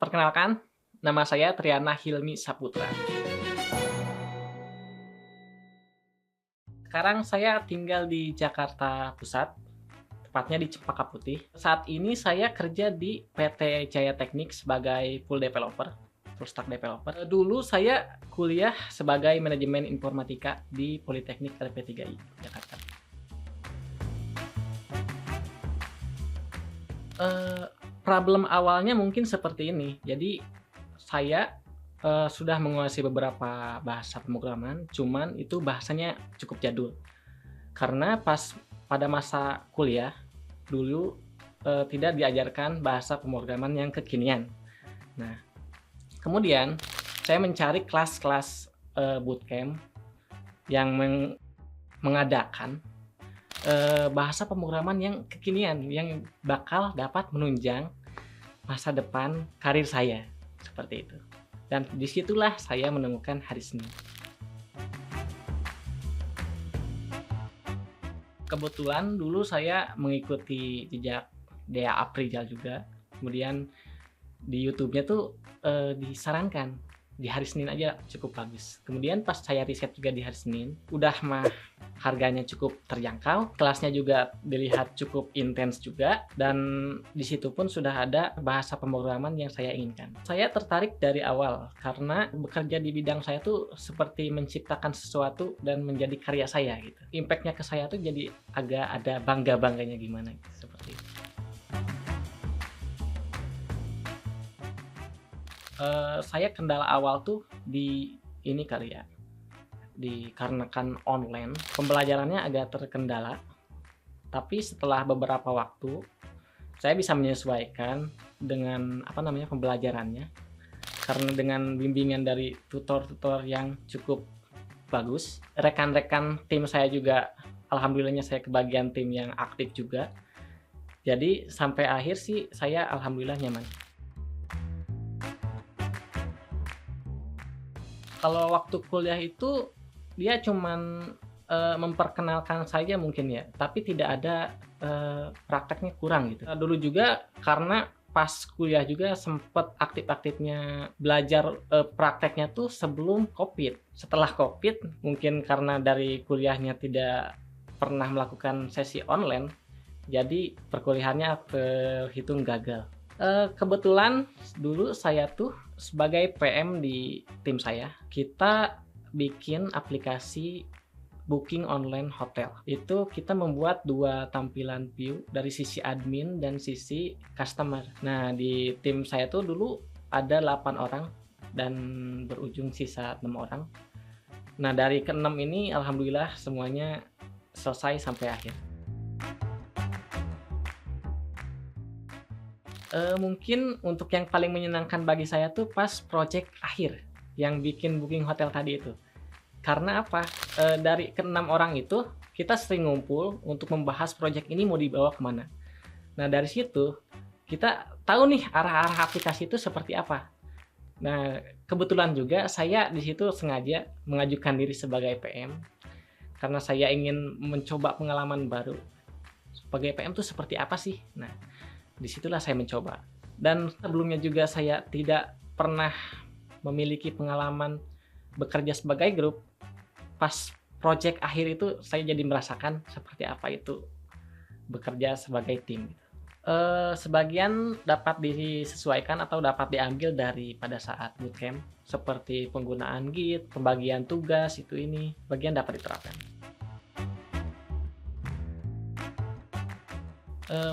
Perkenalkan, nama saya Triana Hilmi Saputra. Sekarang saya tinggal di Jakarta Pusat, tepatnya di Cempaka Putih. Saat ini saya kerja di PT Jaya Teknik sebagai full stack developer. Dulu saya kuliah sebagai manajemen informatika di Politeknik LP3I Jakarta. Eee, Problem awalnya mungkin seperti ini. Jadi saya, sudah menguasai beberapa bahasa pemrograman, cuman itu bahasanya cukup jadul. Karena pada masa kuliah dulu, tidak diajarkan bahasa pemrograman yang kekinian. Nah, kemudian saya mencari kelas-kelas, bootcamp yang mengadakan, bahasa pemrograman yang kekinian, yang bakal dapat menunjang masa depan karir saya, seperti itu. Dan disitulah saya menemukan hari Senin. Kebetulan dulu saya mengikuti jejak Dea Aprijal juga, kemudian di YouTube-nya tuh, disarankan di hari Senin aja cukup bagus. Kemudian pas saya riset juga di hari Senin, udah mah harganya cukup terjangkau, kelasnya juga dilihat cukup intens juga, dan di situ pun sudah ada bahasa pemrograman yang saya inginkan. Saya tertarik dari awal karena bekerja di bidang saya tuh seperti menciptakan sesuatu dan menjadi karya saya gitu. Impact-nya ke saya tuh jadi agak ada bangga-bangganya gimana gitu, seperti itu. Saya kendala awal tuh di ini kali ya, dikarenakan online, pembelajarannya agak terkendala, tapi setelah beberapa waktu, saya bisa menyesuaikan dengan, apa namanya, pembelajarannya. Karena dengan bimbingan dari tutor-tutor yang cukup bagus, rekan-rekan tim saya juga alhamdulillahnya saya kebagian tim yang aktif juga. Jadi sampai akhir sih saya alhamdulillah nyaman. Kalau waktu kuliah itu, dia cuman, memperkenalkan saja mungkin ya, tapi tidak ada, prakteknya kurang gitu. Dulu juga karena pas kuliah juga sempet aktif-aktifnya belajar, prakteknya tuh sebelum Covid. Setelah Covid, mungkin karena dari kuliahnya tidak pernah melakukan sesi online, jadi perkuliahannya terhitung gagal. Kebetulan dulu saya tuh sebagai PM di tim saya, kita bikin aplikasi booking online hotel. Itu kita membuat 2 tampilan view dari sisi admin dan sisi customer. Nah, di tim saya tuh dulu ada 8 orang dan berujung sisa 6 orang. Nah, dari ke-6 ini alhamdulillah semuanya selesai sampai akhir. Mungkin untuk yang paling menyenangkan bagi saya tuh pas project akhir, yang bikin booking hotel tadi itu. Karena apa, dari ke-6 orang itu, kita sering ngumpul untuk membahas project ini mau dibawa kemana. Nah, dari situ, kita tahu nih arah-arah aplikasi itu seperti apa. Nah, kebetulan juga saya di situ sengaja mengajukan diri sebagai PM, karena saya ingin mencoba pengalaman baru. Sebagai PM tuh seperti apa sih? Nah, disitulah saya mencoba. Dan sebelumnya juga saya tidak pernah memiliki pengalaman bekerja sebagai grup. Pas project akhir itu saya jadi merasakan seperti apa itu bekerja sebagai tim. Sebagian dapat disesuaikan atau dapat diambil dari pada saat bootcamp, seperti penggunaan Git, pembagian tugas, itu ini, bagian dapat diterapkan.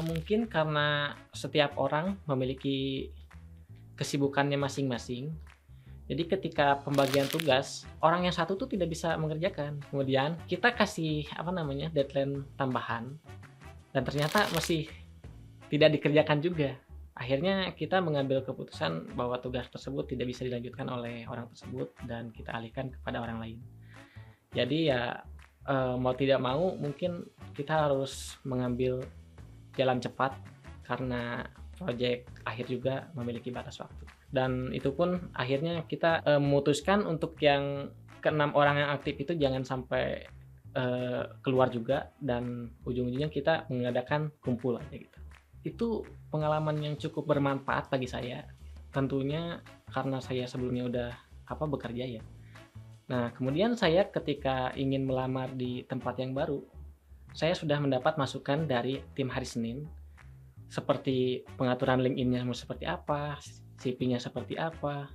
Mungkin karena setiap orang memiliki kesibukannya masing-masing, jadi ketika pembagian tugas, orang yang satu tuh tidak bisa mengerjakan. Kemudian kita kasih, apa namanya, deadline tambahan dan ternyata masih tidak dikerjakan juga. Akhirnya kita mengambil keputusan bahwa tugas tersebut tidak bisa dilanjutkan oleh orang tersebut dan kita alihkan kepada orang lain. Jadi ya, mau tidak mau mungkin kita harus mengambil jalan cepat karena proyek akhir juga memiliki batas waktu. Dan itu pun akhirnya kita, memutuskan untuk yang ke-6 orang yang aktif itu jangan sampai, keluar juga dan ujung-ujungnya kita mengadakan kumpul aja gitu. Itu pengalaman yang cukup bermanfaat bagi saya. tentunya karena saya sebelumnya udah bekerja ya. Nah, kemudian saya ketika ingin melamar di tempat yang baru, saya sudah mendapat masukan dari tim hari Senin, seperti pengaturan LinkedIn-nya mau seperti apa, CV-nya seperti apa,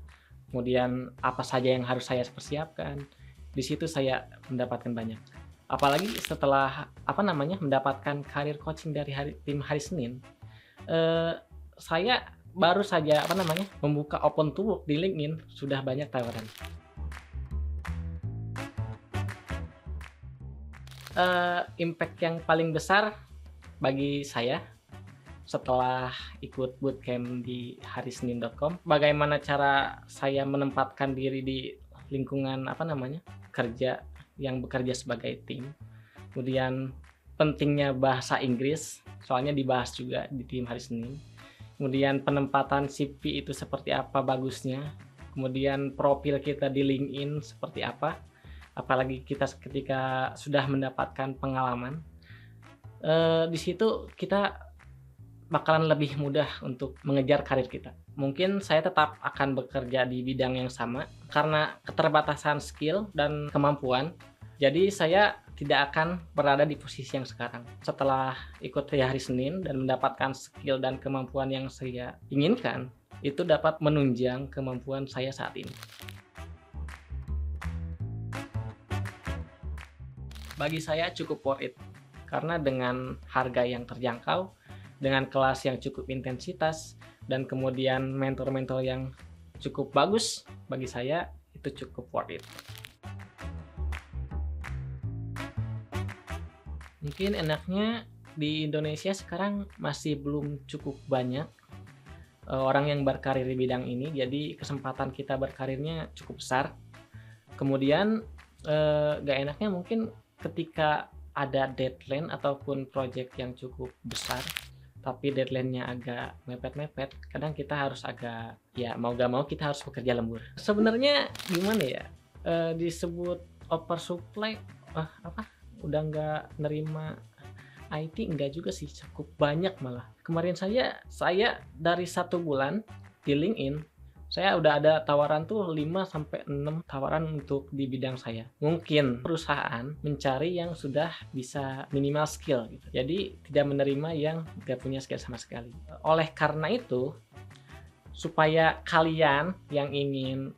kemudian apa saja yang harus saya persiapkan. Di situ saya mendapatkan banyak. Apalagi setelah mendapatkan karir coaching dari tim hari Senin, saya baru saja membuka open to work di LinkedIn, sudah banyak tawaran. Impact yang paling besar bagi saya setelah ikut bootcamp di harisenin.com, bagaimana cara saya menempatkan diri di lingkungan kerja yang bekerja sebagai tim. Kemudian pentingnya bahasa Inggris, soalnya dibahas juga di tim hari Senin. Kemudian penempatan CV itu seperti apa bagusnya. Kemudian profil kita di LinkedIn seperti apa. Apalagi kita ketika sudah mendapatkan pengalaman, di situ kita bakalan lebih mudah untuk mengejar karir kita. Mungkin saya tetap akan bekerja di bidang yang sama karena keterbatasan skill dan kemampuan. Jadi saya tidak akan berada di posisi yang sekarang. Setelah ikut hari Senin dan mendapatkan skill dan kemampuan yang saya inginkan, itu dapat menunjang kemampuan saya saat ini. Bagi saya cukup worth it, karena dengan harga yang terjangkau, dengan kelas yang cukup intensitas, dan kemudian mentor-mentor yang cukup bagus, bagi saya itu cukup worth it. Mungkin enaknya di Indonesia sekarang masih belum cukup banyak orang yang berkarir di bidang ini, jadi kesempatan kita berkarirnya cukup besar. Kemudian gak enaknya mungkin ketika ada deadline ataupun project yang cukup besar, tapi deadline-nya agak mepet-mepet, kadang kita harus agak, ya mau gak mau kita harus bekerja lembur. Sebenarnya gimana ya, disebut oversupply, udah nggak nerima IT, enggak juga sih, cukup banyak malah. Kemarin saya dari 1 bulan di LinkedIn, saya udah ada tawaran tuh 5-6 tawaran untuk di bidang saya. Mungkin perusahaan mencari yang sudah bisa minimal skill gitu. Jadi tidak menerima yang nggak punya skill sama sekali. Oleh karena itu, supaya kalian yang ingin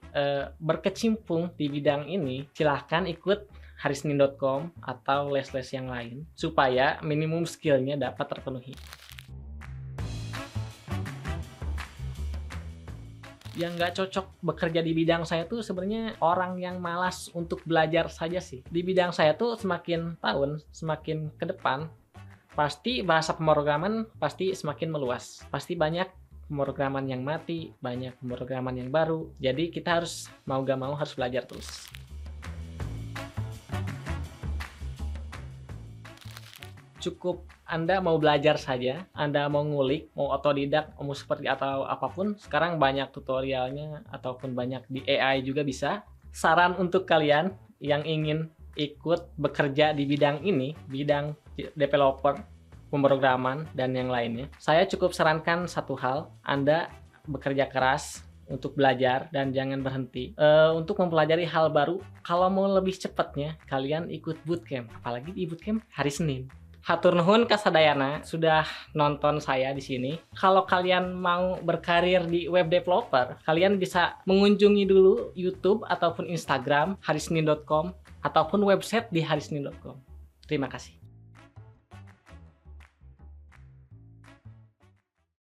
berkecimpung di bidang ini, silahkan ikut harisenin.com atau les-les yang lain supaya minimum skillnya dapat terpenuhi. Yang nggak cocok bekerja di bidang saya tuh sebenarnya orang yang malas untuk belajar saja sih. Di bidang saya tuh semakin tahun, semakin ke depan, pasti bahasa pemrograman pasti semakin meluas. Pasti banyak pemrograman yang mati, banyak pemrograman yang baru. Jadi kita harus mau gak mau harus belajar terus. Cukup Anda mau belajar saja, Anda mau ngulik, mau otodidak, mau seperti atau apapun, sekarang banyak tutorialnya ataupun banyak di AI juga bisa. Saran untuk kalian yang ingin ikut bekerja di bidang ini, bidang developer, pemrograman, dan yang lainnya, saya cukup sarankan satu hal, Anda bekerja keras untuk belajar dan jangan berhenti. Untuk mempelajari hal baru, kalau mau lebih cepatnya, kalian ikut bootcamp, apalagi di bootcamp hari Senin. Hatur nuhun kasadayana sudah nonton saya di sini. Kalau kalian mau berkarir di web developer, kalian bisa mengunjungi dulu YouTube ataupun Instagram harisenin.com ataupun website di harisenin.com. Terima kasih.